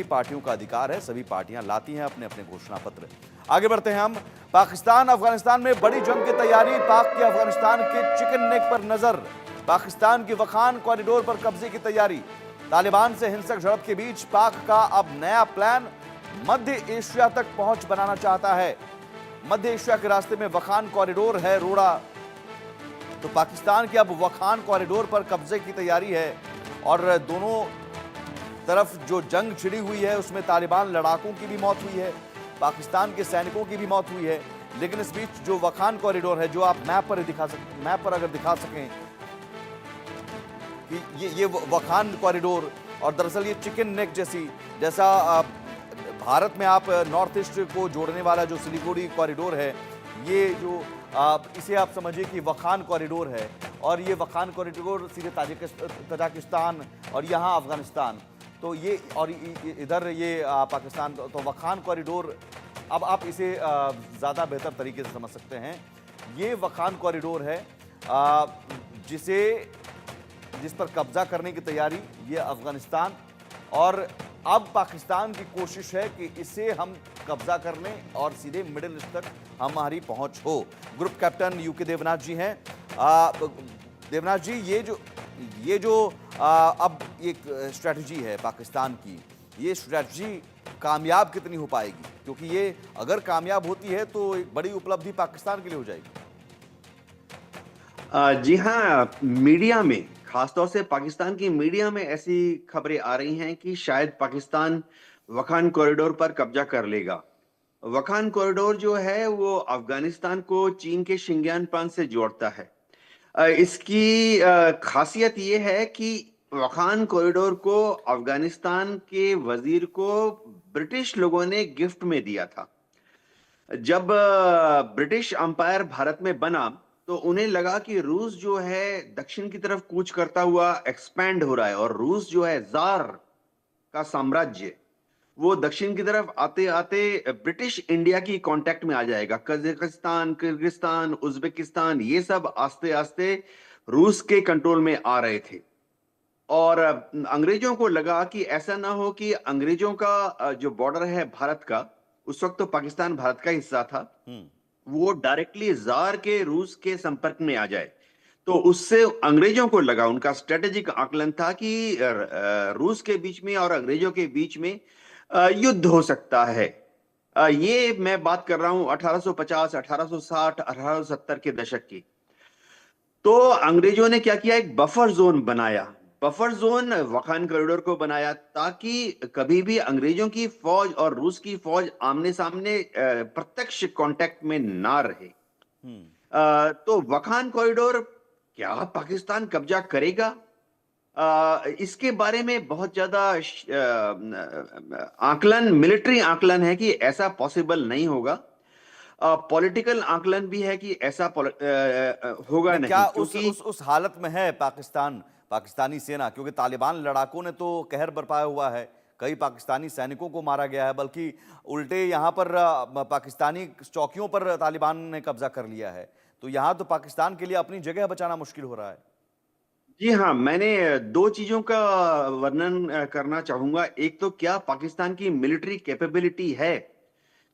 पार्टियों का अधिकार है, सभी पार्टियां लाती हैं अपने अपने घोषणा पत्र। आगे बढ़ते हैं हम। पाकिस्तान अफगानिस्तान में बड़ी जंग की तैयारी, पाक की अफगानिस्तान के चिकन नेक पर नजर। पाकिस्तान की वखान कॉरिडोर पर कब्जे की तैयारी। तालिबान से हिंसक झड़प के बीच पाक का अब नया प्लान, मध्य एशिया तक पहुंच बनाना चाहता है। मध्य एशिया के रास्ते में वखान कॉरिडोर है रोड़ा, तो पाकिस्तान की अब वखान कॉरिडोर पर कब्जे की तैयारी है। और दोनों तरफ जो जंग छिड़ी हुई है उसमें तालिबान लड़ाकों की भी मौत हुई है, पाकिस्तान के सैनिकों की भी मौत हुई है। लेकिन इस बीच जो वखान कॉरिडोर है, जो आप मैप पर अगर दिखा सकें कि ये वखान कॉरिडोर, और दरअसल ये चिकन नेक जैसा भारत में आप नॉर्थ ईस्ट को जोड़ने वाला जो सिलीगुड़ी कॉरिडोर है, ये जो इसे आप समझिए कि वखान कॉरिडोर है। और ये वखान कॉरिडोर सीधे तजाकिस्तान और यहाँ अफगानिस्तान, तो ये और इधर ये पाकिस्तान, तो वखान कॉरिडोर अब आप इसे ज़्यादा बेहतर तरीके से समझ सकते हैं। ये वखान कॉरिडोर है जिस पर कब्जा करने की तैयारी ये अफगानिस्तान, और अब पाकिस्तान की कोशिश है कि इसे हम कब्जा कर लें और सीधे मिडिल ईस्ट तक हमारी पहुंच हो। ग्रुप कैप्टन यूके देवनाथ जी हैं। देवनाथ जी, ये जो अब एक स्ट्रैटेजी है पाकिस्तान की, ये स्ट्रैटेजी कामयाब कितनी हो पाएगी? क्योंकि ये अगर कामयाब होती है तो एक बड़ी उपलब्धि पाकिस्तान के लिए हो जाएगी। जी हाँ, मीडिया में, खासतौर से पाकिस्तान की मीडिया में ऐसी खबरें आ रही हैं कि शायद पाकिस्तान वखान कॉरिडोर पर कब्जा कर लेगा। वखान कॉरिडोर जो है वो अफगानिस्तान को चीन के शिंगियान प्रांत से जोड़ता है। इसकी खासियत ये है कि वखान कॉरिडोर को अफगानिस्तान के वजीर को ब्रिटिश लोगों ने गिफ्ट में दिया था। जब ब्रिटिश अंपायर भारत में बना तो उन्हें लगा कि रूस जो है दक्षिण की तरफ कूच करता हुआ एक्सपैंड हो रहा है, और रूस जो है जार का साम्राज्य, वो दक्षिण की तरफ आते आते ब्रिटिश इंडिया की कांटेक्ट में आ जाएगा। कजाकिस्तान, किर्गिस्तान, उज्बेकिस्तान, ये सब आस्ते आस्ते रूस के कंट्रोल में आ रहे थे। और अंग्रेजों को लगा कि ऐसा ना हो कि अंग्रेजों का जो बॉर्डर है भारत का, उस वक्त तो पाकिस्तान भारत का हिस्सा था, वो डायरेक्टली जार के रूस के संपर्क में आ जाए। तो उससे अंग्रेजों को लगा, उनका स्ट्रेटेजिक आकलन था कि रूस के बीच में और अंग्रेजों के बीच में युद्ध हो सकता है। ये मैं बात कर रहा हूं 1850, 1860, 1870 के दशक की। तो अंग्रेजों ने क्या किया, एक बफर जोन बनाया। बफर जोन वखान कॉरिडोर को बनाया ताकि कभी भी अंग्रेजों की फौज और रूस की फौज आमने सामने प्रत्यक्ष कांटेक्ट में ना रहे। तो वखान कॉरिडोर क्या पाकिस्तान कब्जा करेगा? इसके बारे में बहुत ज्यादा आकलन, मिलिट्री आकलन है कि ऐसा पॉसिबल नहीं होगा। पॉलिटिकल आकलन भी है कि ऐसा होगा नहीं, क्या नहीं, क्योंकि उस हालत में है पाकिस्तानी सेना? क्योंकि तालिबान लड़ाकों ने तो कहर बरपाया हुआ है, कई पाकिस्तानी सैनिकों को मारा गया है, बल्कि उल्टे यहाँ पर पाकिस्तानी चौकियों पर तालिबान ने कब्जा कर लिया है। तो यहाँ तो पाकिस्तान के लिए अपनी जगह बचाना मुश्किल हो रहा है। जी हाँ, मैंने दो चीजों का वर्णन करना चाहूंगा। एक तो क्या पाकिस्तान की मिलिट्री कैपेबिलिटी है।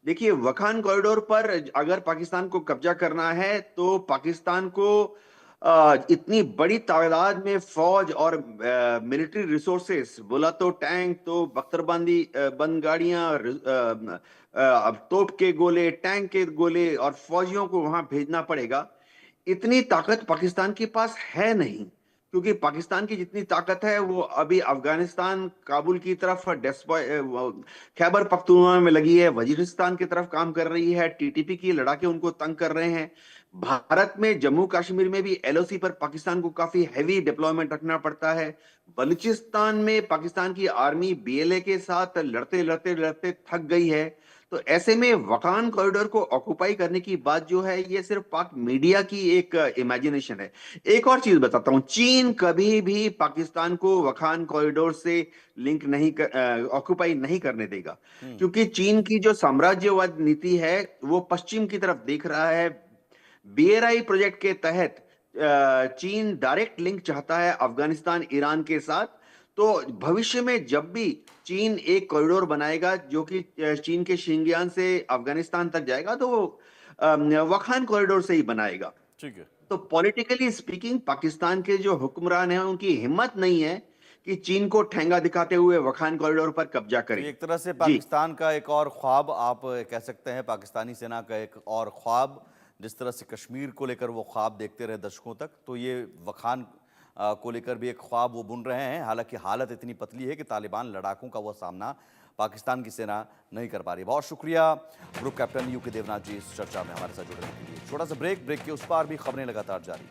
देखिए, वखान कॉरिडोर पर अगर पाकिस्तान को कब्जा करना है तो पाकिस्तान को इतनी बड़ी तादाद में फौज और मिलिट्री रिसोर्सेस, बोला तो टैंक, तो बख्तरबंदी बंद गाड़ियां, तोप के गोले, टैंक के गोले, और फौजियों को वहां भेजना पड़ेगा। इतनी ताकत पाकिस्तान के पास है नहीं, क्योंकि पाकिस्तान की जितनी ताकत है वो अभी अफगानिस्तान, काबुल की तरफ, खैबर पख्तूनख्वा में लगी है, वजीरिस्तान की तरफ काम कर रही है, टीटीपी की लड़ाके उनको तंग कर रहे हैं। भारत में जम्मू कश्मीर में भी एलओसी पर पाकिस्तान को काफी हैवी डिप्लॉयमेंट रखना पड़ता है। बलूचिस्तान में पाकिस्तान की आर्मी बीएलए के साथ लड़ते लड़ते लड़ते थक गई है। तो ऐसे में वखान कॉरिडोर को ऑक्युपाई करने की बात जो है, ये सिर्फ पाक मीडिया की एक इमेजिनेशन है। एक और चीज बताता हूं, चीन कभी भी पाकिस्तान को वखान कॉरिडोर से लिंक नहीं ऑक्युपाई नहीं करने देगा, क्योंकि चीन की जो साम्राज्यवाद नीति है वो पश्चिम की तरफ देख रहा है। बीएरआई प्रोजेक्ट के तहत चीन डायरेक्ट लिंक चाहता है अफगानिस्तान, ईरान के साथ। तो भविष्य में जब भी चीन एक कॉरिडोर बनाएगा जो कि चीन के शिंजियान से अफगानिस्तान तक जाएगा, तो वो वखान कॉरिडोर से ही बनाएगा। ठीक है। तो पॉलिटिकली स्पीकिंग पाकिस्तान के जो हुक्मरान हैं उनकी हिम्मत नहीं है कि चीन को ठेंगा दिखाते हुए वखान कॉरिडोर पर कब्जा तो करें। ये एक तरह से जी। पाकिस्तान का एक और ख्वाब आप कह सकते हैं, पाकिस्तानी सेना का एक और ख्वाब, जिस तरह से कश्मीर को लेकर वो ख्वाब देखते रहे दशकों तक, तो ये वखान को लेकर भी एक ख्वाब वो बुन रहे हैं। हालांकि हालत इतनी पतली है कि तालिबान लड़ाकों का वो सामना पाकिस्तान की सेना नहीं कर पा रही। बहुत शुक्रिया ग्रुप कैप्टन यूके देवनाथ जी इस चर्चा में हमारे साथ जुड़ने के लिए। छोटा सा ब्रेक के उस पार भी खबरें लगातार जारी।